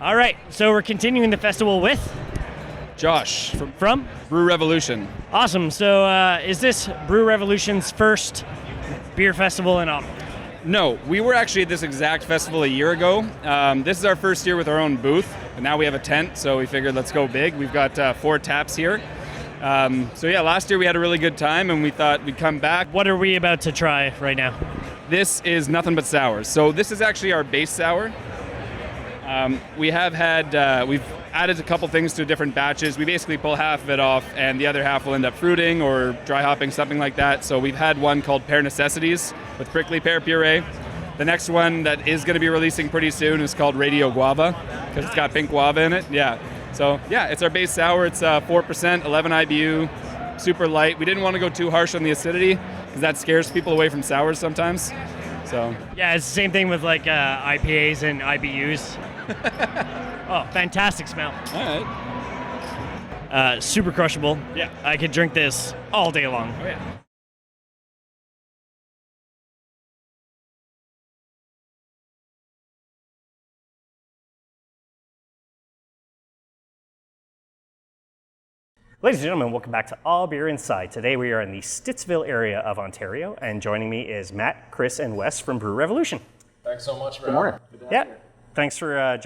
All right, so we're continuing the festival with Josh from Brew Revolution. Awesome. So is this Brew Revolution's first beer festival in Ottawa? No, we were actually at this exact festival a year ago. This is our first year with our own booth, but now we have a tent, so we figured let's go big. We've got 4 taps here. Last year we had a really good time, and we thought we'd come back. What are we about to try right now? This is nothing but sours. So this is actually our base sour. We've added a couple things to different batches. We basically pull half of it off, and the other half will end up fruiting or dry hopping, something like that. So we've had one called Pear Necessities with prickly pear puree. The next one that is going to be releasing pretty soon is called Radio Guava, because it's got pink guava in it. Yeah. So yeah, it's our base sour. It's 4%, 11 IBU, super light. We didn't want to go too harsh on the acidity, because that scares people away from sours sometimes. So yeah, it's the same thing with like IPAs and IBUs. Oh, fantastic smell. All right. Super crushable. Yeah. I could drink this all day long. Oh, yeah. Ladies and gentlemen, welcome back to All Beer Inside. Today we are in the Stittsville area of Ontario, and joining me is Matt, Chris, and Wes from Brew Revolution. Thanks so much for Good morning. Thanks for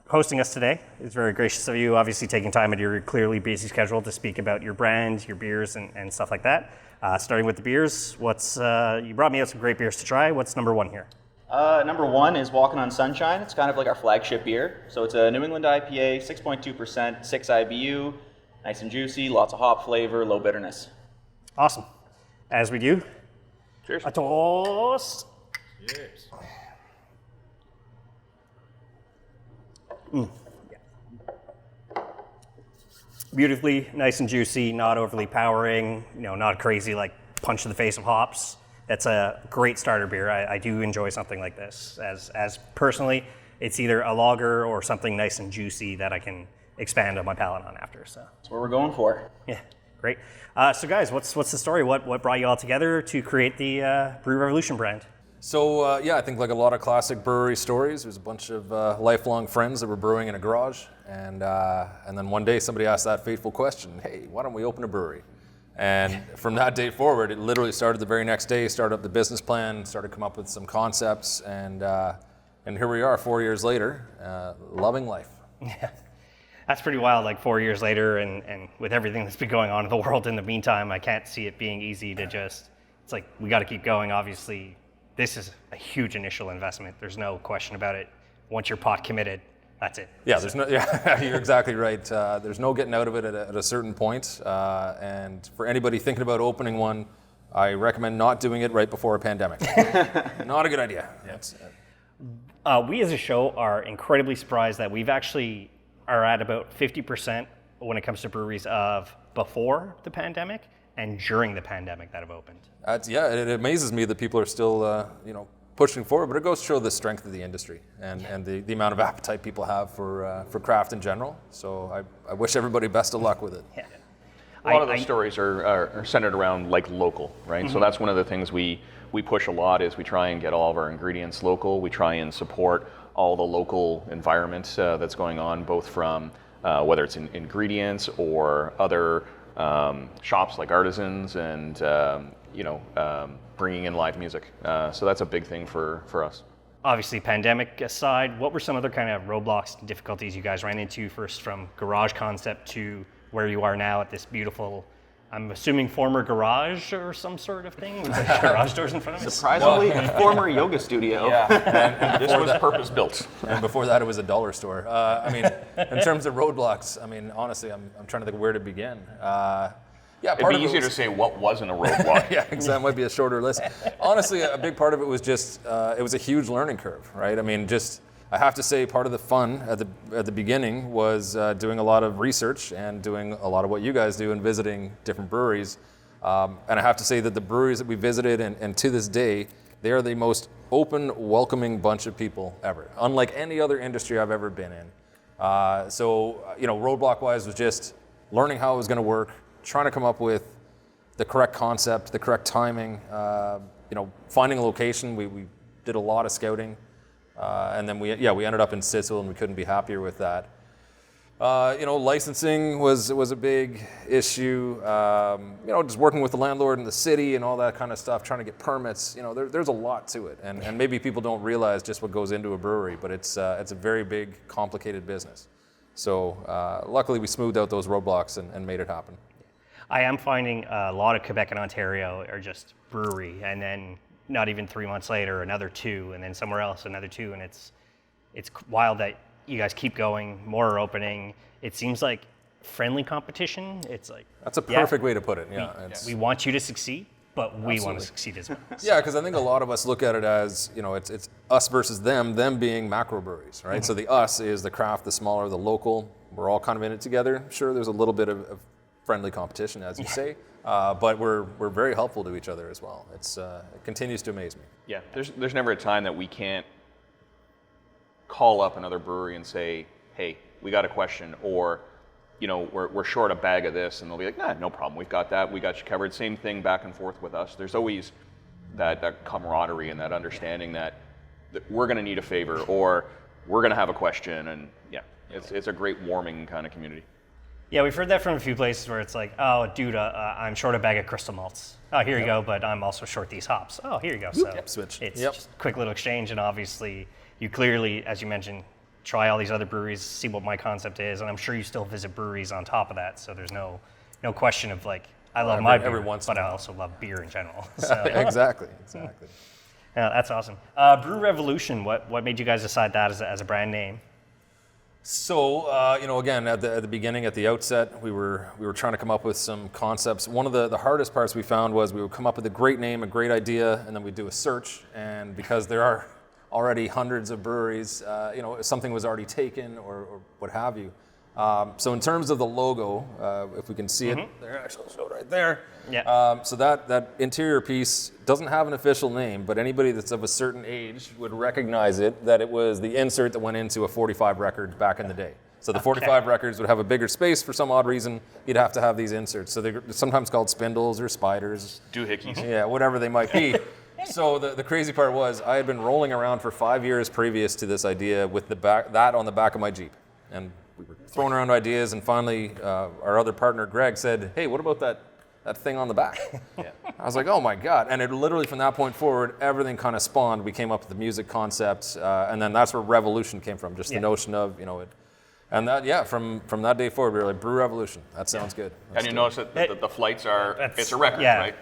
hosting us today. It's very gracious of you, obviously taking time out of your clearly busy schedule to speak about your brand, your beers, and stuff like that. Starting with the beers, you brought me out some great beers to try. What's number one here? Number one is Walkin On Sunshine. It's kind of like our flagship beer. So it's a New England IPA, 6.2%, 6 IBU, nice and juicy, lots of hop flavor, low bitterness. Awesome. As we do. Cheers. A toast. Cheers. Beautifully nice and juicy, not overly powering, not crazy like punch to the face of hops. That's a great starter beer. I do enjoy something like this. As personally, it's either a lager or something nice and juicy that I can expand on my palate on after. So That's what we're going for. yeah, great. So guys, what's the story? What brought you all together to create the Brew Revolution brand? So I think like a lot of classic brewery stories, there's a bunch of lifelong friends that were brewing in a garage, and then one day somebody asked that fateful question, hey, why don't we open a brewery? And from that day forward, it literally started the very next day, started up the business plan, started to come up with some concepts, and here we are 4 years later, loving life. Yeah, that's pretty wild, like 4 years later, and with everything that's been going on in the world in the meantime, I can't see it being easy to it's like, we got to keep going, obviously. This is a huge initial investment. There's no question about it. Once you're pot committed, that's it. Yeah, you're exactly right. There's no getting out of it at a certain point. And for anybody thinking about opening one, I recommend not doing it right before a pandemic. Not a good idea. Yeah. We as a show are incredibly surprised that we've actually are at about 50% when it comes to breweries of before the pandemic and during the pandemic that have opened. It amazes me that people are still, pushing forward, but it goes to show the strength of the industry and the amount of appetite people have for craft in general. So I wish everybody best of luck with it. Yeah. A lot of those stories are centered around like local, right? Mm-hmm. So that's one of the things we push a lot is we try and get all of our ingredients local. We try and support all the local environment that's going on, both from whether it's in ingredients or other shops like artisans and bringing in live music. So that's a big thing for us. Obviously, pandemic aside, what were some other kind of roadblocks and difficulties you guys ran into, first from garage concept to where you are now at this beautiful, I'm assuming former garage or some sort of thing with the garage doors in front of it? Surprisingly, former yoga studio. Yeah, and this was purpose built. And before that, it was a dollar store. In terms of roadblocks, honestly, I'm trying to think of where to begin. It'd be easier to say what wasn't a roadblock. Yeah, exactly. That might be a shorter list. Honestly, a big part of it was just, it was a huge learning curve, right? I have to say part of the fun at the beginning was doing a lot of research and doing a lot of what you guys do and visiting different breweries. And I have to say that the breweries that we visited and to this day, they are the most open, welcoming bunch of people ever, unlike any other industry I've ever been in. Roadblock-wise was just learning how it was going to work, trying to come up with the correct concept, the correct timing, finding a location. We did a lot of scouting. And then we ended up in Stittsville, and we couldn't be happier with that. Licensing was a big issue. Just working with the landlord in the city and all that kind of stuff, trying to get permits. There's a lot to it, and maybe people don't realize just what goes into a brewery, but it's a very big, complicated business. So luckily, we smoothed out those roadblocks and made it happen. I am finding a lot of Quebec and Ontario are just brewery, and then not even 3 months later, another 2, and then somewhere else, another 2, and it's wild that you guys keep going, more are opening. It seems like friendly competition. It's like that's a perfect way to put it. Yeah, we want you to succeed, but we want to succeed as well. Yeah, because I think a lot of us look at it as it's us versus them being macro breweries, right? So the us is the craft, the smaller, the local. We're all kind of in it together. Sure, there's a little bit of friendly competition, as you say, but we're very helpful to each other as well. It continues to amaze me. Yeah, there's never a time that we can't call up another brewery and say, hey, we got a question, or we're short a bag of this, and they'll be like, nah, no problem, we've got that, we got you covered. Same thing back and forth with us. There's always that camaraderie and that understanding that we're going to need a favor, or we're going to have a question, and yeah, it's a great warming kind of community. Yeah, we've heard that from a few places where it's like, oh, dude, I'm short a bag of crystal malts. Oh, here you go, but I'm also short these hops. Oh, here you go. So switch. It's just a quick little exchange, and obviously you clearly, as you mentioned, try all these other breweries, see what my concept is, and I'm sure you still visit breweries on top of that, so there's no question of like, I love my beer, but I also love beer in general. So. Exactly. Yeah, that's awesome. Brew Revolution, what made you guys decide that as a brand name? So, again, at the beginning, at the outset, we were trying to come up with some concepts. One of the hardest parts we found was we would come up with a great name, a great idea, and then we'd do a search. And because there are already hundreds of breweries, something was already taken or what have you. So in terms of the logo, if we can see it, there, actually I'll show it right there. Yeah. So that interior piece doesn't have an official name, but anybody that's of a certain age would recognize it, that it was the insert that went into a 45 record back in the day. So the 45 records would have a bigger space for some odd reason. You'd have to have these inserts. So they're sometimes called spindles or spiders. Doohickeys. Yeah, whatever they might be. So the crazy part was I had been rolling around for 5 years previous to this idea with that on the back of my Jeep. And we were throwing around ideas, and finally our other partner, Greg, said, hey, what about that thing on the back? Yeah. I was like, oh my God. And it literally from that point forward, everything kind of spawned. We came up with the music concept, and then that's where Revolution came from, just the notion of, it. And that, from that day forward, we were like, Brew Revolution. That sounds good. And you notice that the flights it's a record, right?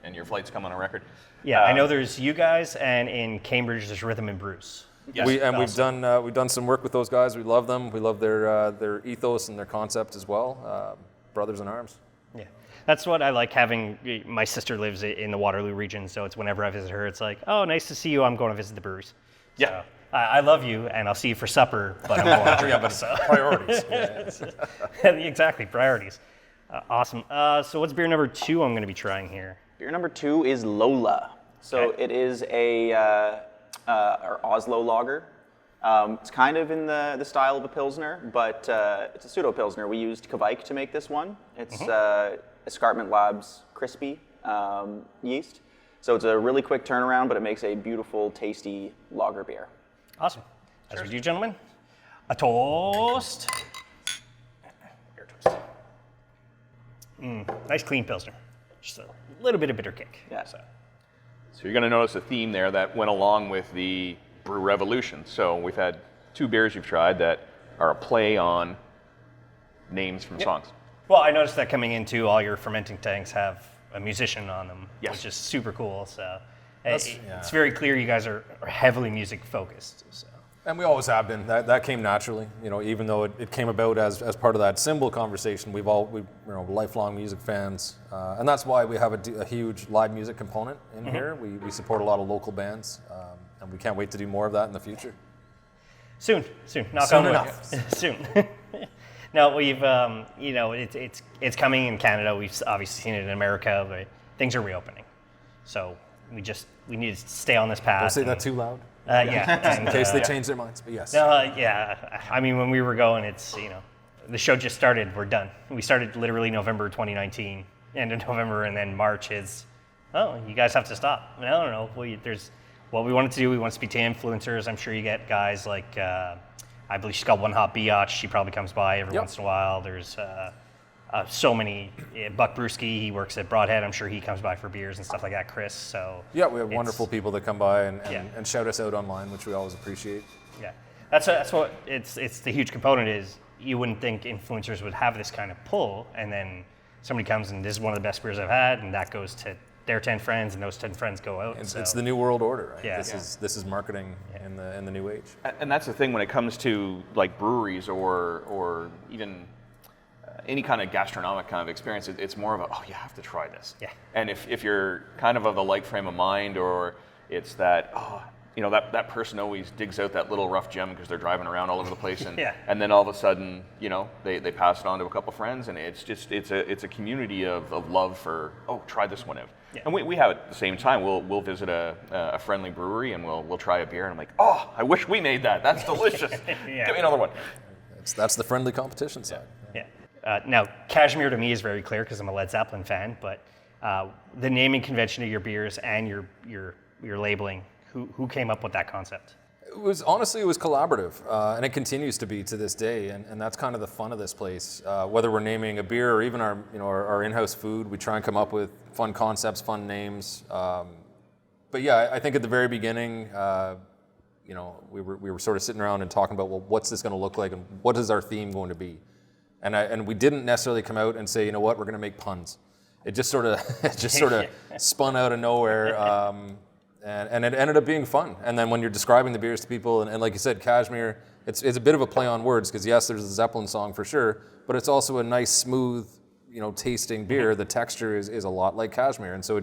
And your flights come on a record. Yeah, I know there's you guys, and in Cambridge there's Rhythm and Brews. Yes. We've done some work with those guys. We love them. We love their ethos and their concept as well. Brothers in arms. Yeah, that's what I like having. My sister lives in the Waterloo region, so it's whenever I visit her, it's like, oh, nice to see you. I'm going to visit the breweries. Yeah. So, I love you, and I'll see you for supper, but I'm going to drink. So. Priorities. Exactly, priorities. Awesome. So what's beer number 2 I'm going to be trying here? Beer number 2 is LOLA. So it is our Oslo lager. It's kind of in the style of a Pilsner, but it's a pseudo Pilsner. We used Kvike to make this one. It's Escarpment Labs crispy yeast. So it's a really quick turnaround, but it makes a beautiful, tasty lager beer. Awesome. As we do, gentlemen, a toast. Beer toast. Nice clean Pilsner. Just a little bit of bitter kick. Yeah. So you're going to notice a theme there that went along with the Brew Revolution. So we've had 2 beers you've tried that are a play on names from songs. Well, I noticed that coming into all your fermenting tanks have a musician on them, which is super cool. So it's very clear you guys are heavily music focused. So. And we always have been. That came naturally. Even though it came about as part of that symbol conversation, we're lifelong music fans, and that's why we have a huge live music component in here. We support a lot of local bands, and we can't wait to do more of that in the future. Soon. Knock on wood. Soon. No, we've it's coming in Canada. We've obviously seen it in America, but things are reopening, so we need to stay on this path. Don't say that too loud. Yeah, in case they change their minds, but yes. I mean, when we were going, it's the show just started. We're done. We started literally November 2019, end of November, and then March is, you guys have to stop. No. what we wanted to do, we want to speak to influencers. I'm sure you get guys like, I believe she's got One Hot Biatch. She probably comes by every once in a while. There's so many. Buck Brewski, he works at Broadhead. I'm sure he comes by for beers and stuff like that. Chris. So yeah, we have wonderful people that come by and shout us out online, which we always appreciate. Yeah, that's what it's the huge component is. You wouldn't think influencers would have this kind of pull, and then somebody comes and this is one of the best beers I've had, and that goes to their 10 friends, and those 10 friends go out. It's the new world order, right? Yeah. This is marketing in the new age. And that's the thing when it comes to like breweries or even any kind of gastronomic kind of experience. It's more of a, oh, you have to try this. Yeah. And if you're kind of the like frame of mind, or it's that, oh, you know, that person always digs out that little rough gem because they're driving around all over the place, and and then all of a sudden, you know, they pass it on to a couple friends, and it's a community of love for, oh, try this one out. Yeah. And we have it at the same time. We'll visit a friendly brewery and we'll try a beer, and I'm like, oh, I wish we made that. That's delicious. Give me another one. That's the friendly competition side. Yeah. Now, Cashmere to me is very clear because I'm a Led Zeppelin fan, but the naming convention of your beers and your labeling. Who came up with that concept? It was collaborative, and it continues to be to this day, and that's kind of the fun of this place. Whether we're naming a beer or even our in-house food, we try and come up with fun concepts, fun names. But yeah, I think at the very beginning, we were sort of sitting around and talking about, well, what's this going to look like, and what is our theme going to be? And we didn't necessarily come out and say, you know what, we're going to make puns. It just sort of spun out of nowhere. And it ended up being fun. And then when you're describing the beers to people, and like you said, Cashmere, it's a bit of a play on words, because yes, there's a Zeppelin song for sure, but it's also a nice, smooth, tasting beer. The texture is a lot like Cashmere, and so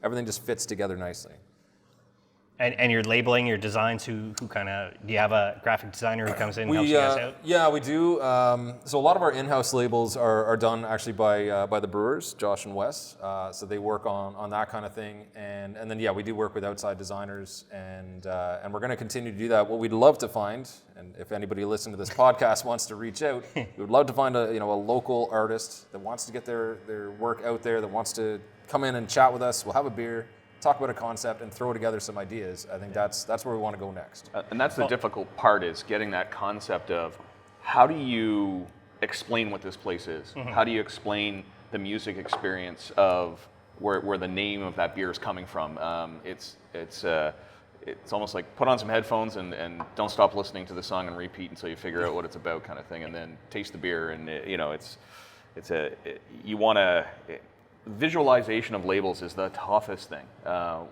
everything just fits together nicely. And your labeling, your designs, who kind of, do you have a graphic designer who comes in and helps you guys out? Yeah, we do. So a lot of our in-house labels are done actually by the brewers, Josh and Wes. So they work on that kind of thing. And then, yeah, we do work with outside designers, and we're going to continue to do that. What we'd love to find, and if anybody listening to this podcast wants to reach out, we would love to find a local artist that wants to get their work out there, that wants to come in and chat with us. We'll have a beer, talk about a concept, and throw together some ideas. I think that's where we want to go next. And that's the difficult part, is getting that concept of how do you explain what this place is? Mm-hmm. How do you explain the music experience of where the name of that beer is coming from? It's almost like put on some headphones and don't stop listening to the song and repeat until you figure out what it's about, kind of thing, and then taste the beer. And you want to. Visualization of labels is the toughest thing.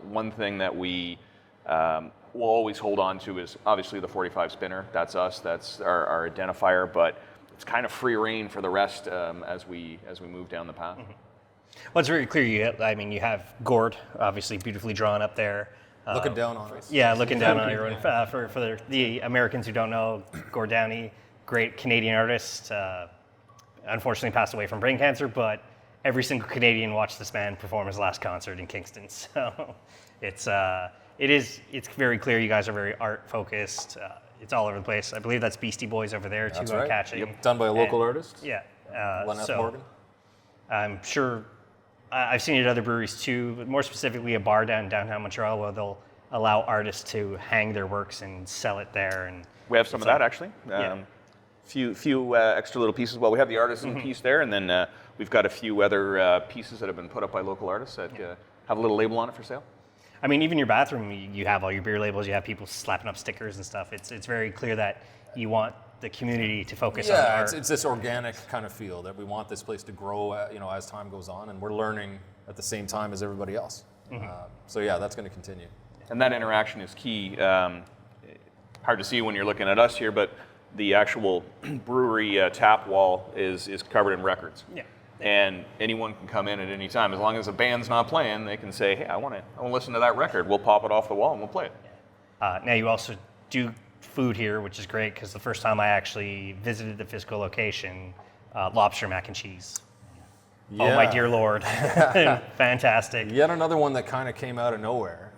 One thing that we will always hold on to is obviously the 45 spinner. That's us. That's our identifier. But it's kind of free reign for the rest as we move down the path. Mm-hmm. Well, it's very clear. You have gourd, obviously beautifully drawn up there. Looking down on us. Yeah, looking down on everyone. For the Americans who don't know, Gord Downey, great Canadian artist. Unfortunately, passed away from brain cancer, but every single Canadian watched this man perform his last concert in Kingston. So it's very clear you guys are very art focused. It's all over the place. I believe that's Beastie Boys over there too. That's right. Catching. Yep. Done by a local artist. Yeah. So Morgan. I'm sure I've seen it at other breweries too, but more specifically a bar downtown Montreal where they'll allow artists to hang their works and sell it there. And we have some of that actually. Few extra little pieces. Well, we have the artisan piece there, and then we've got a few other pieces that have been put up by local artists that have a little label on it for sale. I mean, even your bathroom, you have all your beer labels. You have people slapping up stickers and stuff. It's very clear that you want the community to focus on art. It's this organic kind of feel that we want this place to grow, as time goes on, and we're learning at the same time as everybody else. Mm-hmm. So yeah, that's going to continue. And that interaction is key. Hard to see when you're looking at us here, but the actual brewery tap wall is covered in records. Yeah. And anyone can come in at any time. As long as the band's not playing, they can say, hey, I want to listen to that record. We'll pop it off the wall and we'll play it. Now you also do food here, which is great, because the first time I actually visited the physical location, lobster mac and cheese. Yeah. Oh my dear Lord. Fantastic. Yet another one that kind of came out of nowhere.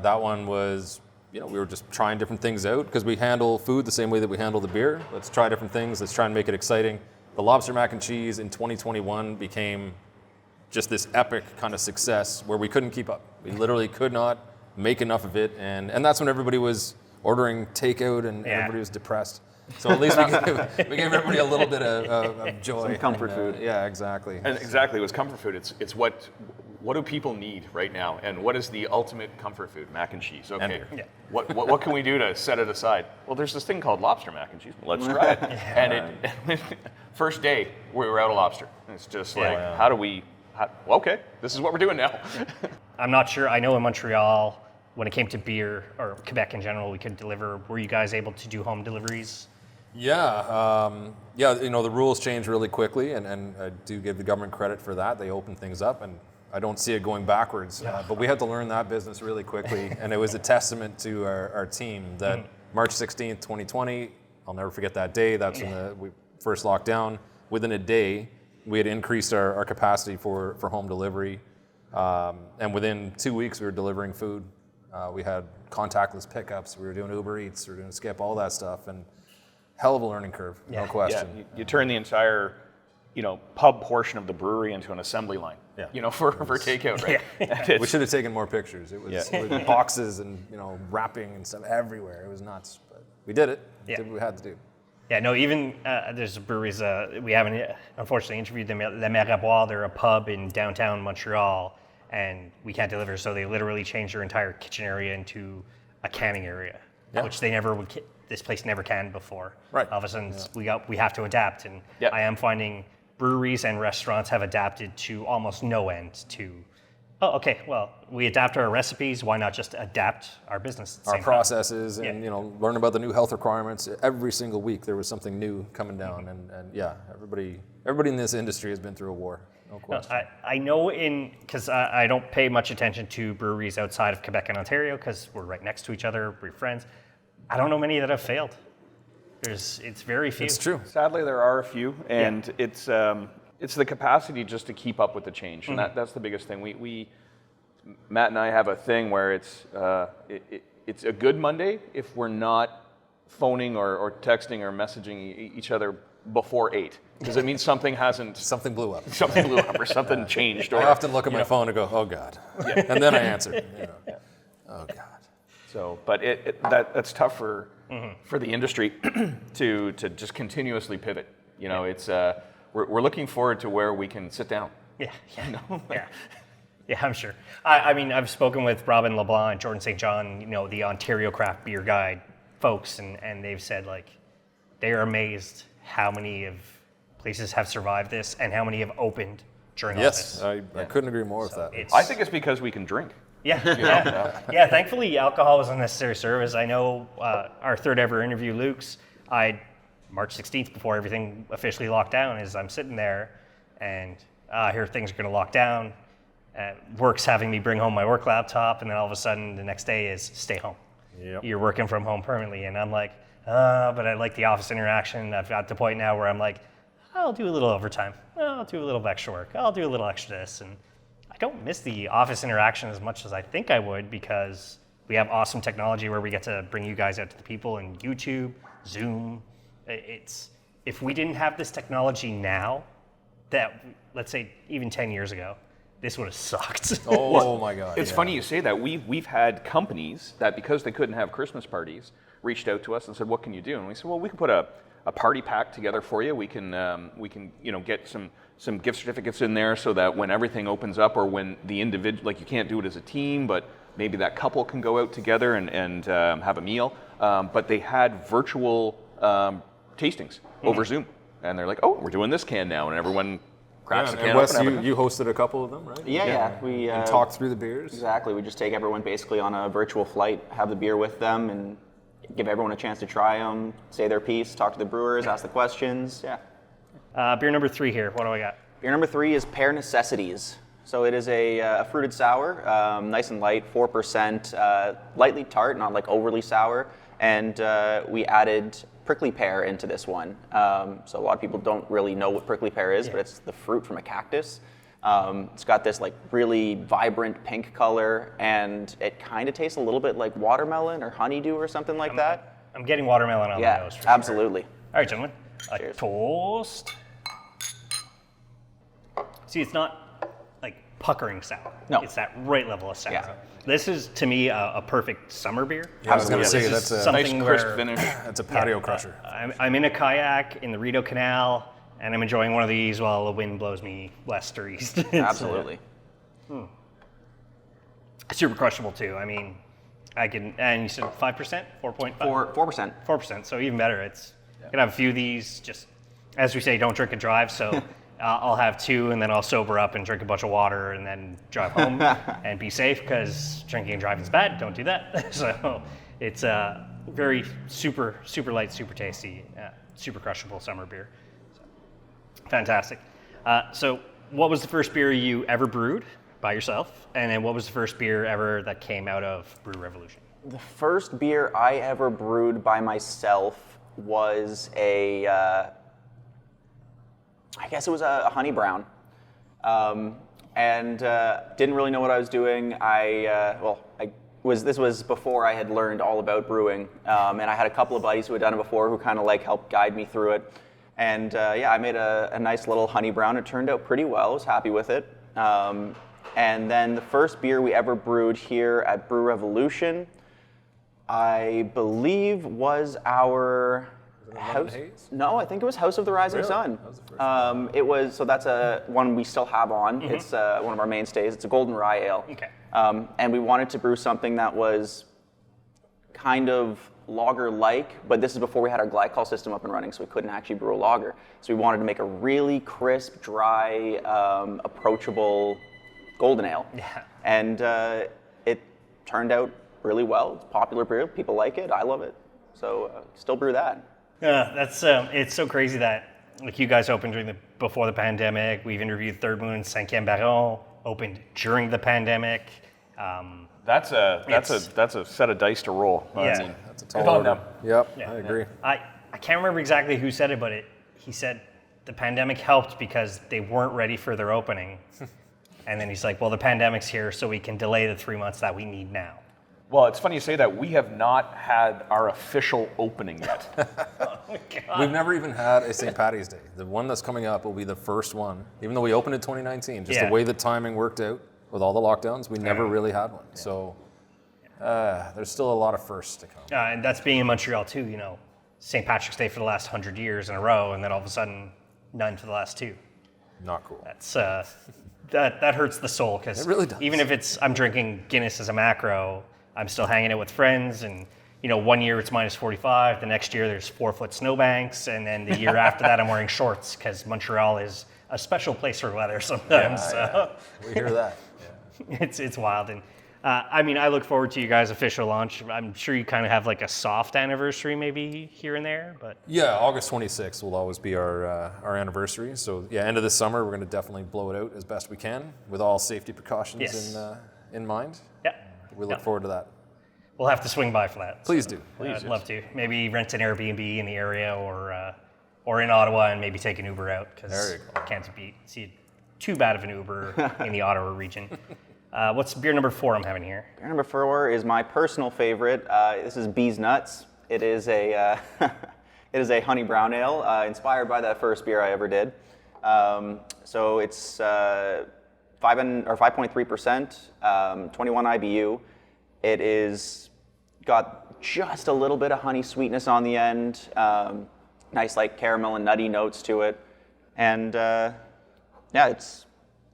That one was, we were just trying different things out, because we handle food the same way that we handle the beer. Let's try different things. Let's try and make it exciting. The lobster mac and cheese in 2021 became just this epic kind of success where we couldn't keep up. We literally could not make enough of it, and that's when everybody was ordering takeout and everybody was depressed. So at least we gave everybody a little bit of joy. Some comfort food. Yeah, exactly. And exactly, it was comfort food. It's what do people need right now, and what is the ultimate comfort food? Mac and cheese. Okay. And What can we do to set it aside? Well, there's this thing called lobster mac and cheese. Let's try it. And first day we were out of lobster. It's just like, okay, this is what we're doing now. I'm not sure. I know in Montreal, when it came to beer, or Quebec in general, we could deliver. Were you guys able to do home deliveries? Yeah, the rules change really quickly, and I do give the government credit for that. They open things up, and I don't see it going backwards. But we had to learn that business really quickly, and it was a testament to our team that March 16th, 2020, I'll never forget that day. That's when we first locked down. Within a day, we had increased our capacity for home delivery, and within 2 weeks, we were delivering food. We had contactless pickups. We were doing Uber Eats. We were doing Skip, all that stuff, and hell of a learning curve, no question. Yeah, you turn the entire, pub portion of the brewery into an assembly line. For takeout, right? We should have taken more pictures. It was boxes and wrapping and stuff everywhere. It was nuts, but we did it. We did what we had to do. Yeah, no, even there's breweries, we haven't unfortunately interviewed them, Le Marabois, they're a pub in downtown Montreal, and we can't deliver, so they literally changed their entire kitchen area into a canning area, which they never would, this place never canned before. Right. All of a sudden, we have to adapt, and I am finding breweries and restaurants have adapted to almost no end to, we adapt our recipes, why not just adapt our business at the Our same processes time? And learn about the new health requirements. Every single week there was something new coming down, and everybody in this industry has been through a war, no question. I know because I don't pay much attention to breweries outside of Quebec and Ontario because we're right next to each other, we're friends. I don't know many that have failed. It's very few. It's true. Sadly, there are a few, and it's the capacity just to keep up with the change, and that's the biggest thing. We Matt and I have a thing where it's a good Monday if we're not phoning or texting or messaging each other before 8, because it means something blew up. Something blew up or something changed. I often look at my phone and go, oh God, and then I answer. Oh God. So, but that's tough for the industry to just continuously pivot. It's we're looking forward to where we can sit down. Yeah, I'm sure. I mean, I've spoken with Robin LeBlanc and Jordan St. John, the Ontario Craft Beer Guide folks, and they've said they are amazed how many of places have survived this and how many have opened during all this. Yes, I couldn't agree more with that. I think it's because we can drink. Yeah. Thankfully, alcohol was a necessary service. I know our third ever interview, Luke's, March 16th, before everything officially locked down, is I'm sitting there and I hear things are going to lock down. Work's having me bring home my work laptop, and then all of a sudden the next day is stay home. Yep. You're working from home permanently, and I'm like, but I like the office interaction. I've got to the point now where I'm like, I'll do a little overtime. I'll do a little extra work. I'll do a little extra this, and I don't miss the office interaction as much as I think I would, because we have awesome technology where we get to bring you guys out to the people in YouTube, Zoom. If we didn't have this technology now, that let's say even 10 years ago, this would have sucked. Oh my God. It's funny you say that. We've had companies that, because they couldn't have Christmas parties, reached out to us and said, what can you do? And we said, well, we can put a party pack together for you. We can get some gift certificates in there so that when everything opens up, or when the individual, you can't do it as a team, but maybe that couple can go out together and have a meal. But they had virtual tastings over Zoom. And they're like, oh, we're doing this can now. And everyone cracks the can Wes, open. you hosted a couple of them, right? Yeah. We talked through the beers. Exactly. We just take everyone basically on a virtual flight, have the beer with them, and give everyone a chance to try them, say their piece, talk to the brewers, ask the questions. Yeah. Beer number 3 here. What do I got? Beer number 3 is Pear Necessities. So it is a fruited sour, nice and light, 4%, lightly tart, not overly sour. And we added prickly pear into this one. So a lot of people don't really know what prickly pear is, but it's the fruit from a cactus. It's got this really vibrant pink color, and it kind of tastes a little bit like watermelon or honeydew or something like that. I'm getting watermelon on the nose. For absolutely. Sure. All right, gentlemen. Cheers. Toast. See, it's not like puckering sour. No. It's that right level of sour. Yeah. This is to me a perfect summer beer. Yeah, I was going to say This is that's a something Nice crisp where- finish. that's a patio crusher. I'm in a kayak in the Rideau Canal, and I'm enjoying one of these while the wind blows me west or east. It's, Absolutely. super crushable too. I mean, I can, and you said 5%, 4.5, 4%. 4%. So even better. It's you can have a few of these. Just as we say, don't drink and drive. So I'll have 2, and then I'll sober up and drink a bunch of water, and then drive home and be safe because drinking and driving is bad. Don't do that. So it's very super light, super tasty, super crushable summer beer. So, fantastic. So what was the first beer you ever brewed by yourself? And then what was the first beer ever that came out of Brew Revolution? The first beer I ever brewed by myself was I guess it was a honey brown. And didn't really know what I was doing. This was before I had learned all about brewing. And I had a couple of buddies who had done it before who kind of like helped guide me through it. And I made a nice little honey brown. It turned out pretty well. I was happy with it. And then the first beer we ever brewed here at Brew Revolution, I believe was our House. No, I think it was House of the Rising Sun. That was the first It was, so that's one we still have on. It's one of our mainstays. It's a golden rye ale. Okay. And we wanted to brew something that was kind of lager-like, but this is before we had our glycol system up and running, so we couldn't actually brew a lager. So we wanted to make a really crisp, dry, approachable golden ale. Yeah. And it turned out really well. It's a popular beer. People like it. I love it. So still brew that. Yeah, that's it's so crazy that like you guys opened before the pandemic. We've interviewed Third Moon, Cinquième Baron, opened during the pandemic. That's a set of dice to roll. Yeah. I mean, That's a good tall on order. them. Yep, Yeah. I agree. I can't remember exactly who said it, but he said the pandemic helped because they weren't ready for their opening. And then he's like, well, the pandemic's here, so we can delay the 3 months that we need now. Well, it's funny you say that. We have not had our official opening yet. We've never even had a St. Paddy's Day. The one that's coming up will be the first one, even though we opened in 2019. Just Yeah. the way the timing worked out with all the lockdowns, we never really had one. So there's still a lot of firsts to come. And that's being in Montreal too, you know, St. Patrick's Day for the last 100 years in a row, and then all of a sudden, none for the last 2. Not cool. That's that hurts the soul because It really does. even if I'm drinking Guinness as a macro, I'm still hanging out with friends, and you know, one year it's minus 45, the next year there's 4-foot snowbanks, and then the year after that I'm wearing shorts because Montreal is a special place for weather sometimes. So We hear that. it's wild, and I mean, I look forward to you guys' official launch. I'm sure you kind of have like a soft anniversary maybe here and there, but Yeah, August 26th will always be our anniversary. So yeah, end of this summer, we're going to definitely blow it out as best we can with all safety precautions Yes. in mind. yeah, We look forward to that. we'll have to swing by for that. Please do. I'd love to. Maybe rent an Airbnb in the area or in Ottawa and maybe take an Uber out There because you go. can't see too bad of an Uber in the Ottawa region. What's beer number 4 I'm having here? Beer number 4 is my personal favorite. This is Beez Nutz. It is a honey brown ale inspired by that first beer I ever did. So it's 5.3%, 21 IBU. It is got just a little bit of honey sweetness on the end. Nice like caramel and nutty notes to it, and it's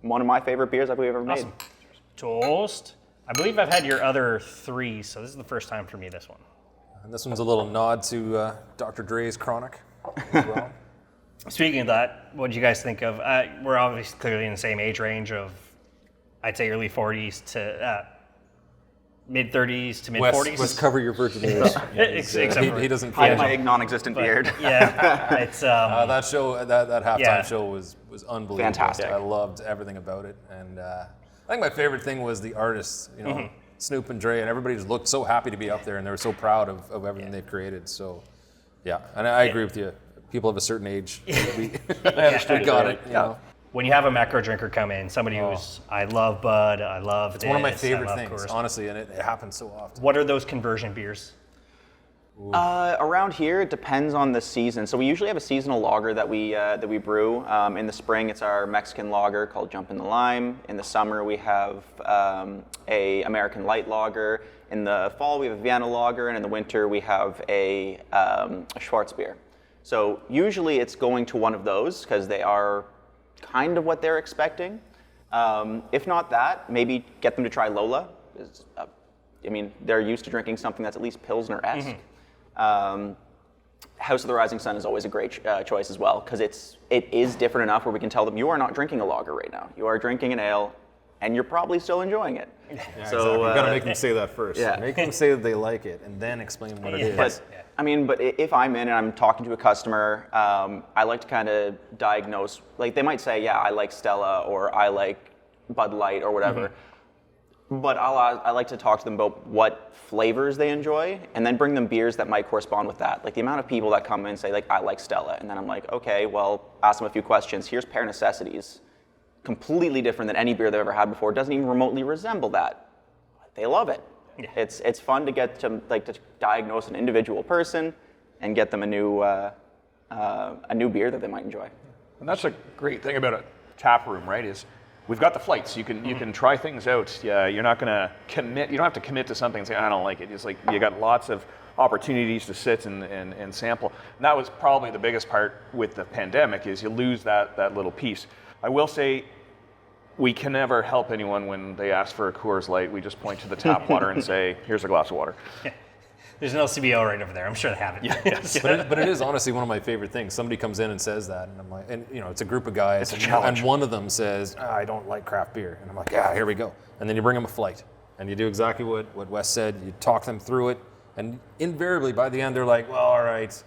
one of my favorite beers that we've ever made. Awesome. Toast. I believe I've had your other 3, so this is the first time for me, this one. And this one's a little nod to Dr. Dre's Chronic as well. Speaking of that, what did you guys think of? We're obviously clearly in the same age range of, I'd say early 40s to mid 30s to mid 40s. Wes, cover your virgin ears. Except for- he doesn't Hide feel my non-existent beard. Yeah, it's that show, that halftime Yeah. show was unbelievable. Fantastic. I loved everything about it, and I think my favorite thing was the artists. You know, Snoop and Dre, and everybody just looked so happy to be up there, and they were so proud of everything they've created. So, yeah, and I agree with you. People of a certain age, we got it. You know? when you have a macro drinker come in, somebody who's, I love Bud, I love It's one of my this, I favorite love things, Coors. honestly, and it happens so often. What are those conversion beers? Around here, it depends on the season. So we usually have a seasonal lager that we brew. In the spring, it's our Mexican lager called Jump in the Lime. In the summer, we have a American light lager. In the fall, we have a Vienna lager, and in the winter, we have a Schwarzbier. So usually, it's going to one of those because they are kind of what they're expecting. If not that, maybe get them to try LOLA. I mean, they're used to drinking something that's at least Pilsner-esque. House of the Rising Sun is always a great choice as well, because it is different enough where we can tell them, you are not drinking a lager right now. You are drinking an ale, and you're probably still enjoying it. Yeah, so exactly. You've got to make them say that first. Yeah. Make them say that they like it, and then explain what it is. But if I'm in and I'm talking to a customer, I like to kind of diagnose, like they might say, yeah, I like Stella, or I like Bud Light, or whatever. But I like to talk to them about what flavors they enjoy, and then bring them beers that might correspond with that. Like the amount of people that come in and say, like, I like Stella, and then I'm like, okay, well, ask them a few questions. Here's Pear Necessities, completely different than any beer they've ever had before. It doesn't even remotely resemble that. They love it. Yeah. It's fun to get to diagnose an individual person and get them a new beer that they might enjoy. And that's a great thing about a tap room, right? Is we've got the flights. You can try things out. Yeah, you're not going to commit. You don't have to commit to something and say, I don't like it. It's like you got lots of opportunities to sit and sample. And that was probably the biggest part with the pandemic, is you lose that little piece. I will say, we can never help anyone when they ask for a Coors Light. We just point to the tap water and say, here's a glass of water. Yeah. There's an LCBO right over there. I'm sure they have it. Yes. But it is honestly one of my favorite things. Somebody comes in and says that, and I'm like, and you know, it's a group of guys, and one of them says, I don't like craft beer, and I'm like, yeah, here we go. And then you bring them a flight, and you do exactly what Wes said. You talk them through it, and invariably by the end they're like, well, all right,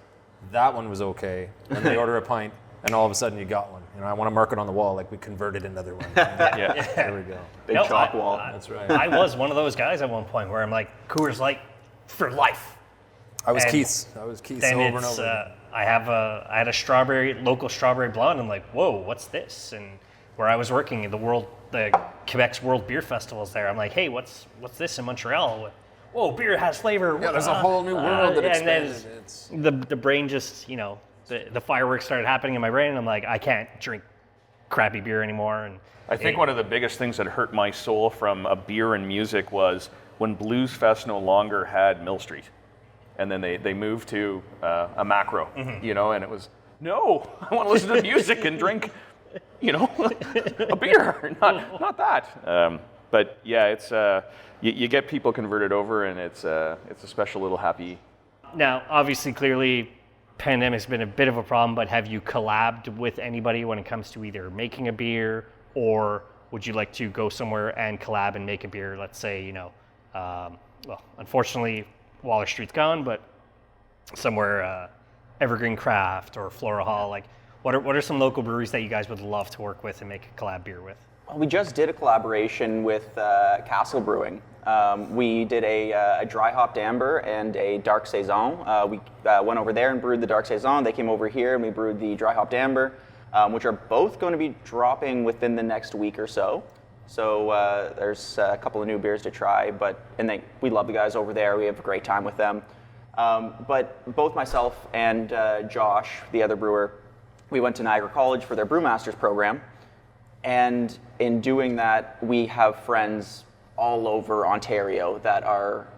that one was okay. And they order a pint, and all of a sudden you got one. You know, I want to mark it on the wall like we converted another one. Yeah. There we go. Big chalk wall. That's right. I was one of those guys at one point where I'm like, Coors Light for life. I was And Keith's over and over. I had a local strawberry blonde. I'm like, whoa, what's this? And where I was working in the Quebec's World Beer Festivals there, I'm like, hey, what's this in Montreal? Whoa, beer has flavor. Yeah, there's a whole new world that expanded. The brain just, the fireworks started happening in my brain, and I'm like, I can't drink crappy beer anymore. And I think one of the biggest things that hurt my soul from a beer and music was when Blues Fest no longer had Mill Street. And then they moved to a macro, and it was, no, I want to listen to music and drink, a beer, not that. But yeah, it's you get people converted over, and it's a special little happy. Now, obviously, clearly, pandemic's been a bit of a problem, but have you collabed with anybody when it comes to either making a beer, or would you like to go somewhere and collab and make a beer? Let's say, unfortunately, Waller Street's gone, but somewhere Evergreen Craft or Flora Hall, like what are some local breweries that you guys would love to work with and make a collab beer with? Well, we just did a collaboration with Castle Brewing. We did a dry hopped amber and a dark saison. We went over there and brewed the dark saison. They came over here and we brewed the dry hopped amber, which are both going to be dropping within the next week or so. So there's a couple of new beers to try, we love the guys over there. We have a great time with them. But both myself and Josh, the other brewer, we went to Niagara College for their Brewmasters program. And in doing that, we have friends all over Ontario that are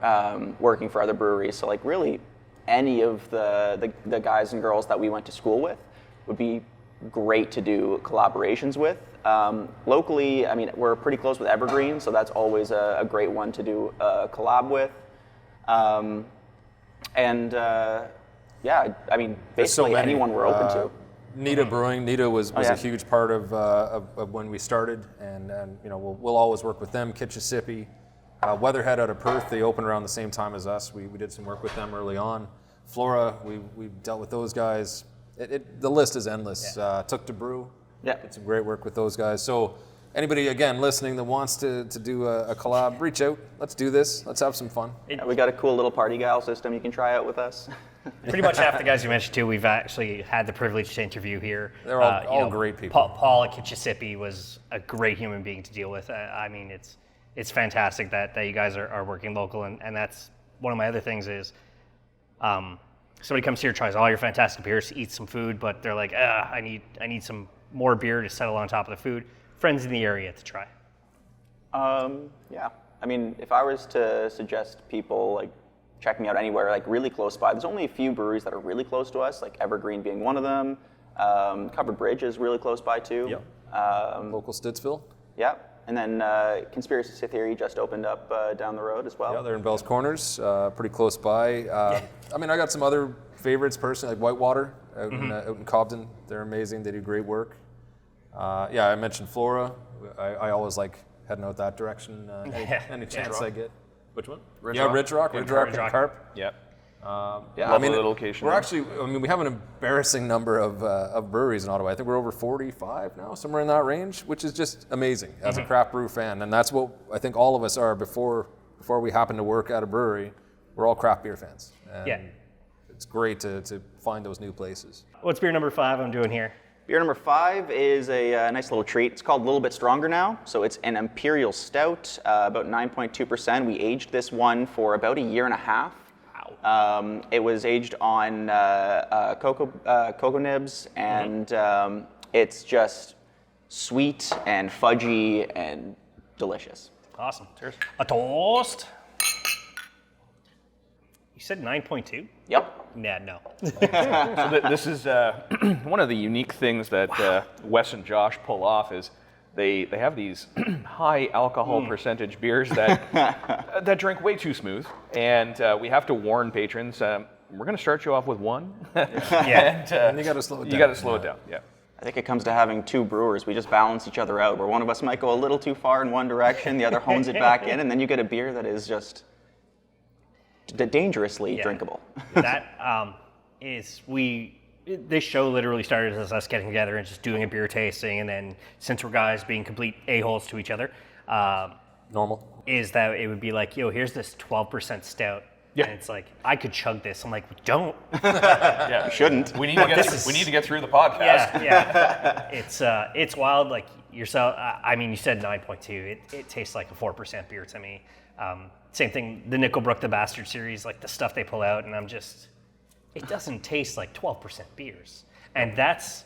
working for other breweries. So like really any of the guys and girls that we went to school with would be great to do collaborations with. Locally, I mean, we're pretty close with Evergreen, so that's always a great one to do a collab with. Basically anyone we're open to. Nita Brewing. Nita was a huge part of when we started, and we'll always work with them. Kitchissippi, Weatherhead out of Perth. They opened around the same time as us. We did some work with them early on. Flora, we dealt with those guys. The list is endless. Took to Brew. Yeah, did some great work with those guys. So anybody again listening that wants to do a collab, reach out. Let's do this. Let's have some fun. We got a cool little party gal system you can try out with us. Pretty much half the guys you mentioned too, we've actually had the privilege to interview here. They're all great people. Paul at Kitchissippi was a great human being to deal with. I mean, it's fantastic that you guys are working local, and that's one of my other things is Somebody comes here, tries all your fantastic beers, eats some food, but they're like, I need some more beer to settle on top of the food. Friends in the area to try. Yeah. I mean, if I was to suggest people like checking out anywhere like really close by, there's only a few breweries that are really close to us, like Evergreen being one of them. Covered Bridge is really close by too. Yep. Local Stittsville. Yeah. And then Conspiracy Theory just opened up down the road as well. Yeah, they're in Bell's Corners, pretty close by. I mean, I got some other favorites personally, like Whitewater out in Cobden. They're amazing. They do great work. Yeah, I mentioned Flora. I always like heading out that direction any chance I get. Which one? Ridge Rock and Carp. Yeah. Yeah, I mean, the location. We're actually, I mean, we have an embarrassing number of breweries in Ottawa. I think we're over 45 now, somewhere in that range, which is just amazing as a craft brew fan. And that's what I think all of us are before we happen to work at a brewery. We're all craft beer fans. And it's great to find those new places. What's beer number 5 I'm doing here? Beer number 5 is a nice little treat. It's called Lil Bit Stronger Now. So it's an imperial stout, about 9.2%. We aged this one for about a year and a half. It was aged on cocoa nibs, and it's just sweet and fudgy and delicious. Awesome. Cheers. A toast. You said 9.2? Yep. Nah, no. So this is one of the unique things that Wes and Josh pull off is they have these high alcohol percentage beers that drink way too smooth, and we have to warn patrons. We're going to start you off with one. And you got to slow it down. You got to slow it down. Yeah. I think it comes to having two brewers. We just balance each other out, where one of us might go a little too far in one direction, the other hones it back in, and then you get a beer that is just dangerously drinkable. That this show literally started as us getting together and just doing a beer tasting, and then since we're guys being complete a-holes to each other, Normal. is that it would be like, yo, here's this 12% stout. Yeah. And it's like, I could chug this. I'm like, don't. Yeah. Shouldn't. We need to get through the podcast. Yeah. It's wild. Like yourself, I mean, you said 9.2. It tastes like a 4% beer to me. Same thing, the Nickelbrook the Bastard series, like the stuff they pull out, and I'm just, it doesn't taste like 12% beers. And that's,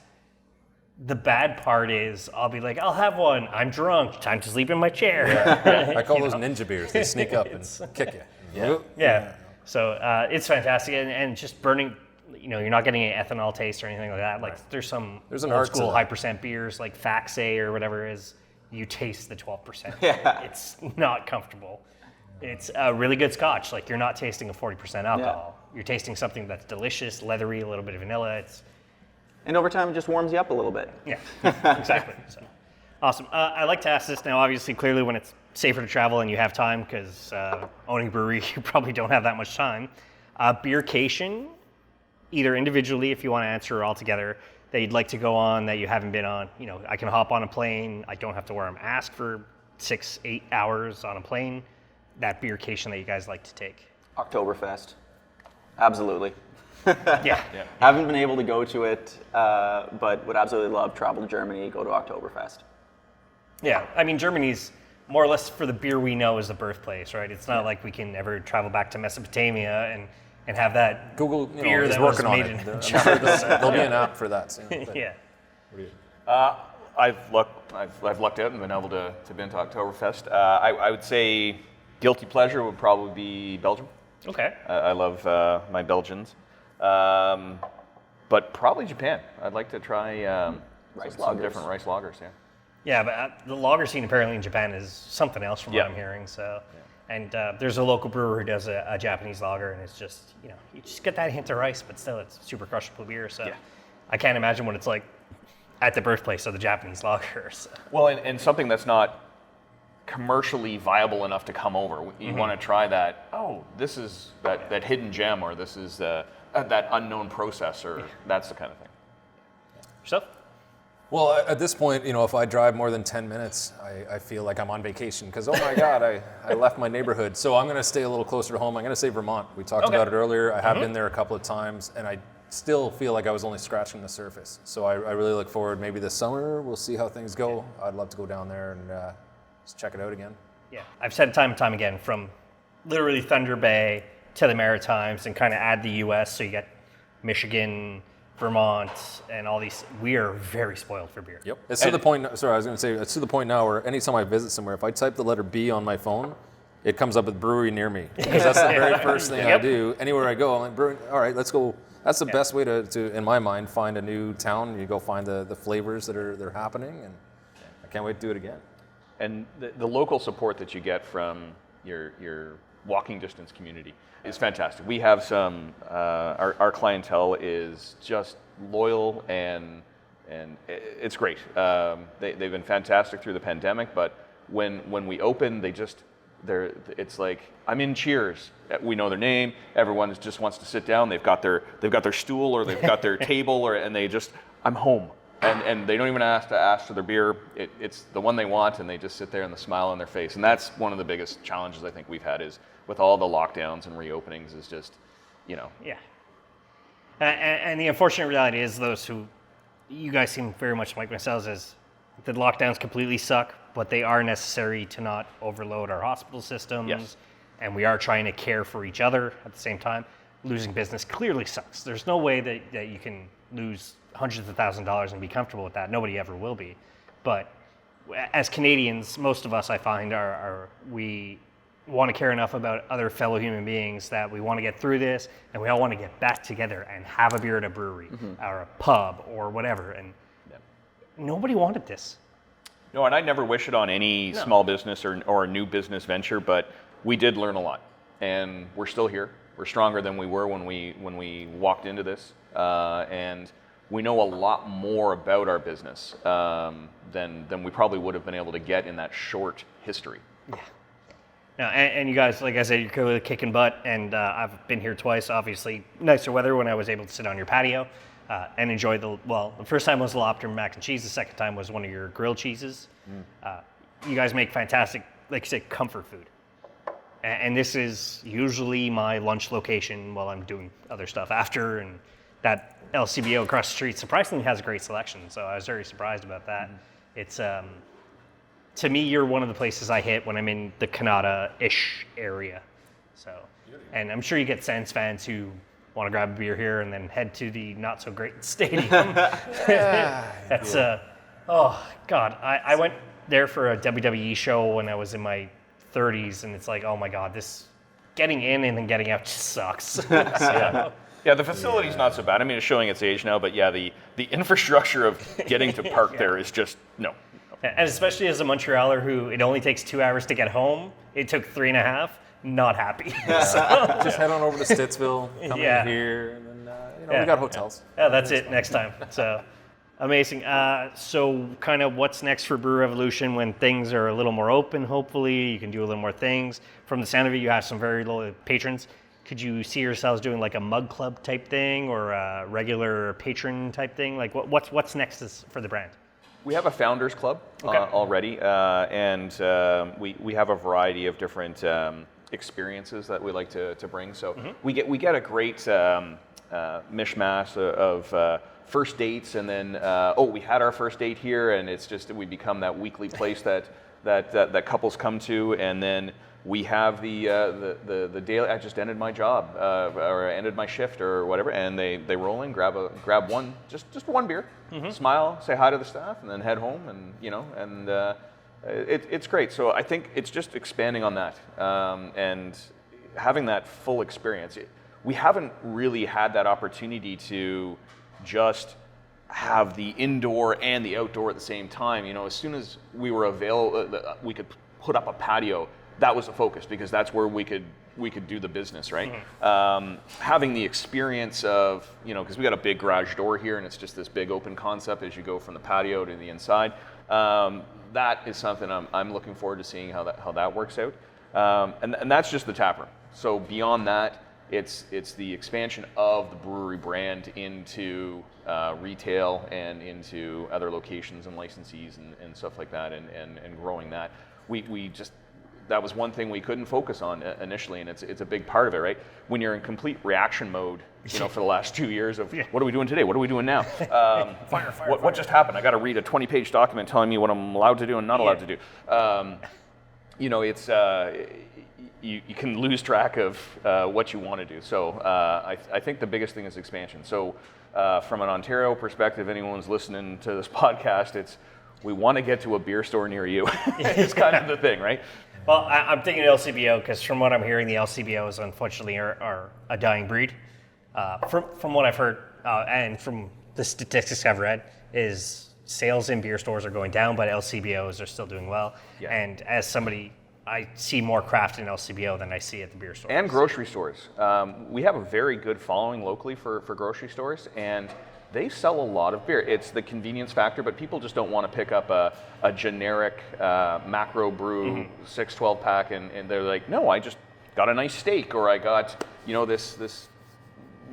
the bad part is, I'll be like, I'll have one, I'm drunk, time to sleep in my chair. Yeah. I call those ninja beers. They sneak up and kick you. Yeah. So it's fantastic, and just burning, you're not getting an ethanol taste or anything like that. Like there's some an old art to school that. high percent beers like Faxe or whatever it is, you taste the 12%. Yeah. It's not comfortable. It's a really good scotch. Like you're not tasting a 40% alcohol. You're tasting something that's delicious, leathery, a little bit of vanilla. And over time, it just warms you up a little bit. Yeah, exactly. So, awesome. I like to ask this now, obviously, clearly when it's safer to travel and you have time, because owning a brewery, you probably don't have that much time. Beercation, either individually, if you want to answer, or all together, that you'd like to go on that you haven't been on. I can hop on a plane. I don't have to wear a mask for 6-8 hours on a plane. That beercation that you guys like to take. Oktoberfest. Absolutely. Yeah. Haven't been able to go to it, but would absolutely love travel to Germany, go to Oktoberfest. Yeah, I mean, Germany's more or less, for the beer we know, is the birthplace, right? It's not like we can ever travel back to Mesopotamia and have that Google beer is that was working on made it. in I'm sure there'll be an app for that soon. Yeah. I've lucked out and been able to been to Oktoberfest. I would say guilty pleasure would probably be Belgium. Okay. I love my Belgians, but probably Japan. I'd like to try some different rice lagers. Yeah. Yeah, but the lager scene apparently in Japan is something else from what I'm hearing. So, and there's a local brewer who does a Japanese lager, and it's just you just get that hint of rice, but still it's super crushable beer. So, I can't imagine what it's like at the birthplace of the Japanese lager. So. Well, and something that's not commercially viable enough to come over. You want to try that. Oh, this is that hidden gem, or this is that unknown process, or that's the kind of thing. Yourself? Well, at this point, if I drive more than 10 minutes, I feel like I'm on vacation because, oh my God, I left my neighborhood. So I'm going to stay a little closer to home. I'm going to say Vermont. We talked about it earlier. I have been there a couple of times, and I still feel like I was only scratching the surface. So I really look forward. Maybe this summer, we'll see how things go. I'd love to go down there and just check it out again. Yeah, I've said it time and time again, from literally Thunder Bay to the Maritimes and kind of add the U.S. So you get Michigan, Vermont, and all these. We are very spoiled for beer. Yep. It's to the point. Sorry, I was going to say it's to the point now where anytime I visit somewhere, if I type the letter B on my phone, it comes up with brewery near me, because that's the very first thing I do. Anywhere I go, I'm like, brewing. All right, let's go. That's the best way to, in my mind, find a new town. You go find the flavors that are happening, and I can't wait to do it again. And the local support that you get from your walking distance community is fantastic. We have some, our clientele is just loyal and it's great. They've been fantastic through the pandemic, but when we open, it's like, I'm in Cheers. We know their name. Everyone just wants to sit down. They've got their stool or they've got their table, and they just, I'm home. And they don't even have to ask for their beer. It's the one they want, and they just sit there and the smile on their face. And that's one of the biggest challenges I think we've had is with all the lockdowns and reopenings is just, Yeah. And the unfortunate reality is you guys seem very much like myself, is the lockdowns completely suck, but they are necessary to not overload our hospital systems. Yes. And we are trying to care for each other at the same time. Losing business clearly sucks. There's no way that you can lose hundreds of thousands of dollars and be comfortable with that. Nobody ever will be. But as Canadians, most of us, I find, we want to care enough about other fellow human beings that we want to get through this, and we all want to get back together and have a beer at a brewery or a pub or whatever. And nobody wanted this. No, and I never wish it on any small business or a new business venture, but we did learn a lot, and we're still here. We're stronger than we were when we walked into this, and we know a lot more about our business than we probably would have been able to get in that short history. Yeah. Now, and you guys, like I said, you're clearly kicking butt, and I've been here twice. Obviously, nicer weather when I was able to sit on your patio and enjoy the first time was lobster mac and cheese. The second time was one of your grilled cheeses. You guys make fantastic, like you said, comfort food. And this is usually my lunch location while I'm doing other stuff after, and that LCBO across the street surprisingly has a great selection, so I was very surprised about that. It's to me, you're one of the places I hit when I'm in the Canada-ish area. So, and I'm sure you get Sens fans who want to grab a beer here and then head to the not-so-great stadium. That's, oh, God. I went there for a WWE show when I was in my 30s, and it's like, oh, my God, this getting in and then getting out just sucks. So, yeah, the facility's not so bad. I mean, it's showing its age now, but yeah, the infrastructure of getting to park there is just, no. And especially as a Montrealer who it only takes 2 hours to get home, it took 3.5, not happy. So, just head on over to Stittsville, come in here, and then, we got hotels. Yeah, that's it next time. So, amazing. So kind of what's next for Brew Revolution when things are a little more open, hopefully? You can do a little more things. From the sound of it, you have some very loyal patrons. Could you see yourselves doing like a mug club type thing or a regular patron type thing? Like what's next for the brand? We have a founders club already, and we have a variety of different experiences that we like to bring. So we get a great mishmash of first dates, and then we had our first date here, and it's just we become that weekly place that couples come to, and then we have the daily. I just ended my job or I ended my shift or whatever, and they roll in, grab one, just one beer, smile, say hi to the staff, and then head home, and it's great. So I think it's just expanding on that and having that full experience. We haven't really had that opportunity to just have the indoor and the outdoor at the same time. As soon as we were available, we could put up a patio. That was the focus because that's where we could do the business, right? Having the experience of, because we got a big garage door here and it's just this big open concept as you go from the patio to the inside. That is something I'm looking forward to seeing how that works out. And that's just the tap room. So beyond that, it's the expansion of the brewery brand into retail and into other locations and licensees and stuff like that, and growing that. That was one thing we couldn't focus on initially, and it's a big part of it, right? When you're in complete reaction mode, for the last 2 years of what are we doing today? What are we doing now? Fire, what just happened? I got to read a 20-page document telling me what I'm allowed to do and not allowed to do. you can lose track of what you want to do. So I think the biggest thing is expansion. So from an Ontario perspective, anyone's listening to this podcast, we want to get to a beer store near you. It's kind of the thing, right? Well, I'm thinking LCBO because from what I'm hearing, the LCBOs unfortunately are a dying breed. From what I've heard and from the statistics I've read, is sales in beer stores are going down, but LCBOs are still doing well. Yeah. And as somebody, I see more craft in LCBO than I see at the beer stores. And grocery stores. We have a very good following locally for grocery stores, and they sell a lot of beer. It's the convenience factor, but people just don't want to pick up a generic macro brew 6-12 pack, and they're like, no, I just got a nice steak, or I got this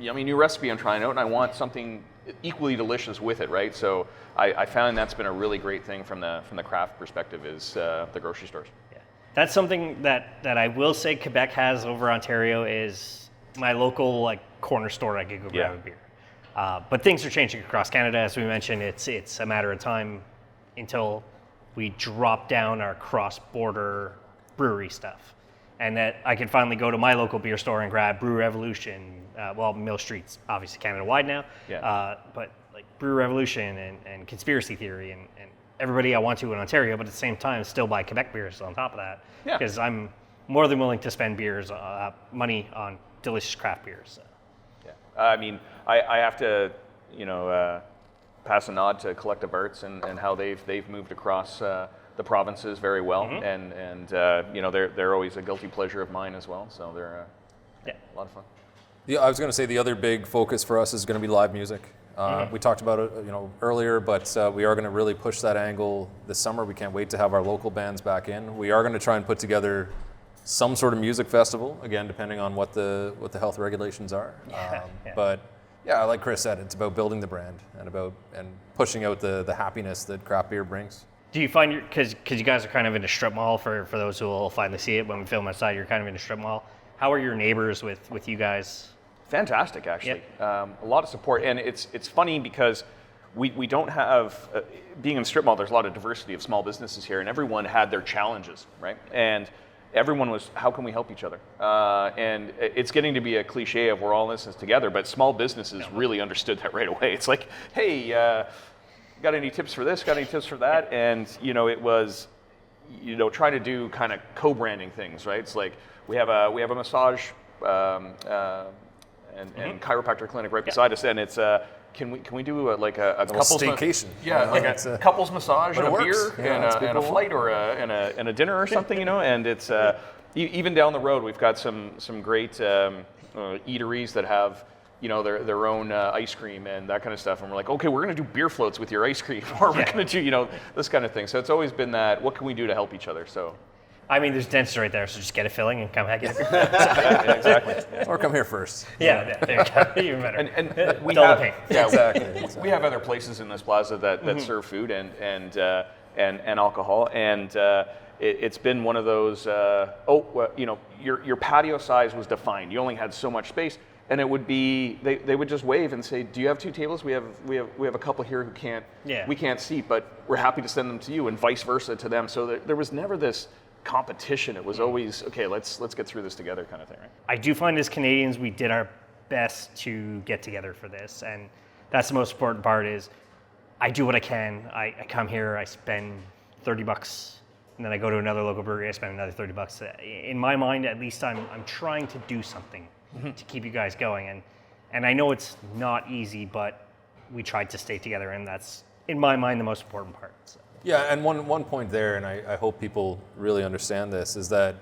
yummy new recipe I'm trying out, and I want something equally delicious with it, right? So I found that's been a really great thing from the craft perspective is the grocery stores. Yeah. That's something that I will say Quebec has over Ontario is my local corner store I could go grab a beer. But things are changing across Canada, as we mentioned. It's a matter of time until we drop down our cross-border brewery stuff, and that I can finally go to my local beer store and grab Brew Revolution. Mill Street's obviously Canada-wide now, but like Brew Revolution and Conspiracy Theory and everybody I want to in Ontario, but at the same time still buy Quebec beers on top of that, because I'm more than willing to spend money on delicious craft beers. So. I mean, I have to, pass a nod to Collective Arts and how they've moved across the provinces very well, and they're always a guilty pleasure of mine as well. So they're a lot of fun. Yeah, I was going to say the other big focus for us is going to be live music. We talked about it, earlier, but we are going to really push that angle this summer. We can't wait to have our local bands back in. We are going to try and put together some sort of music festival, again, depending on what the health regulations are. But yeah, like Chris said, it's about building the brand and pushing out the happiness that craft beer brings. Do you find because you guys are kind of in a strip mall for those who will finally see it when we film outside, you're kind of in a strip mall. How are your neighbors with you guys? Fantastic, actually. A lot of support, and it's funny because we don't have being in a strip mall. There's a lot of diversity of small businesses here, and everyone had their challenges, right? And everyone was, how can we help each other? And it's getting to be a cliche of we're all in this together, but small businesses really understood that right away. It's like, hey, got any tips for this? Got any tips for that? And it was, trying to do kind of co-branding things, right? It's like we have a massage and chiropractor clinic right beside us, and it's can we do a couples staycation? A couples massage and a beer and a cool. Flight or and a dinner or something, and it's even down the road we've got some great eateries that have their own ice cream and that kind of stuff, and we're like, okay, we're going to do beer floats with your ice cream, or we're going to do this kind of thing. So it's always been that, what can we do to help each other? So I mean, there's dentist right there, so just get a filling and come back. exactly. Or come here first. Yeah, there you go. Even better. And we Double have pay. Exactly. We have other places in this plaza that serve food and alcohol, and it's been one of those. Your patio size was defined. You only had so much space, and it would be they would just wave and say, "Do you have 2 tables? We have a couple here who can't. We can't seat, but we're happy to send them to you, and vice versa to them." So there was never this competition. It was always, okay, let's get through this together kind of thing, right? I do find as Canadians we did our best to get together for this, and that's the most important part is I do what I can. I come here, I spend $30, and then I go to another local brewery, I spend another $30. In my mind, at least I'm trying to do something to keep you guys going, and I know it's not easy, but we tried to stay together, and that's, in my mind, the most important part. So. Yeah, and one point there, and I hope people really understand this, is that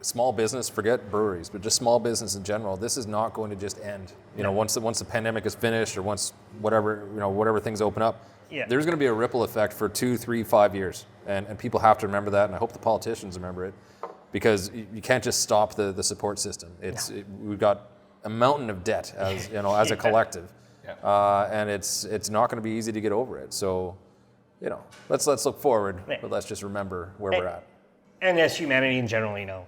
small business, forget breweries, but just small business in general, this is not going to just end. Once the pandemic is finished, or once whatever things open up, there's going to be a ripple effect for 2, 3, 5 years, and people have to remember that, and I hope the politicians remember it, because you can't just stop the support system. We've got a mountain of debt as a collective, and it's not going to be easy to get over it. So. Let's look forward, but let's just remember where we're at. And as humanity in general,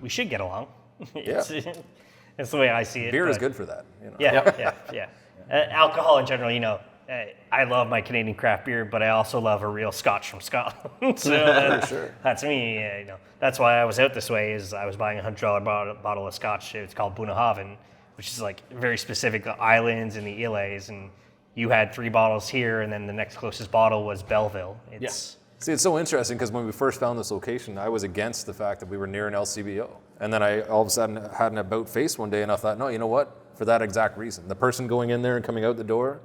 we should get along. It's the way I see it. Beer is good for that. Yeah. Alcohol in general, I love my Canadian craft beer, but I also love a real Scotch from Scotland. So that's me. That's why I was out this way. Is I was buying $100 bottle of Scotch. It's called Bunnahabhain, which is like very specific islands in the Ilays, and you had 3 bottles here, and then the next closest bottle was Belleville. See, it's so interesting because when we first found this location, I was against the fact that we were near an LCBO. And then I all of a sudden had an about face one day and I thought, no, you know what? For that exact reason. The person going in there and coming out the door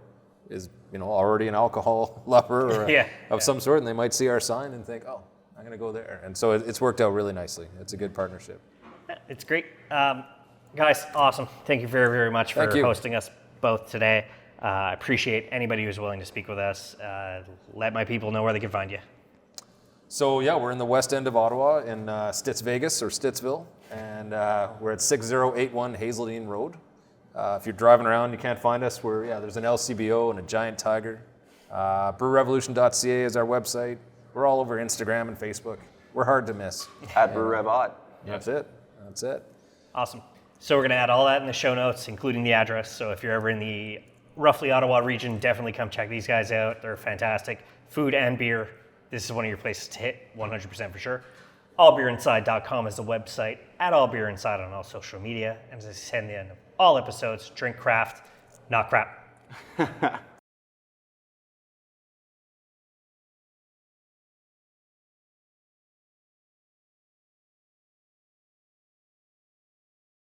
is, already an alcohol lover or of some sort, and they might see our sign and think, oh, I'm going to go there. And so it's worked out really nicely. It's a good partnership. It's great. Guys, awesome. Thank you very, very much for hosting us both today. I appreciate anybody who's willing to speak with us. Let my people know where they can find you. So we're in the west end of Ottawa in Stittsville, and we're at 6081 Hazeldean Road. If you're driving around and you can't find us, there's an LCBO and a giant tiger. Brewrevolution.ca is our website. We're all over Instagram and Facebook. We're hard to miss. At BrewRevOdd. That's it. Awesome. So we're going to add all that in the show notes, including the address. So if you're ever in the roughly Ottawa region, definitely come check these guys out. They're fantastic. Food and beer. This is one of your places to hit, 100% for sure. allbeerinside.com is the website, at allbeerinside on all social media. And as I said in the end of all episodes, drink craft, not crap.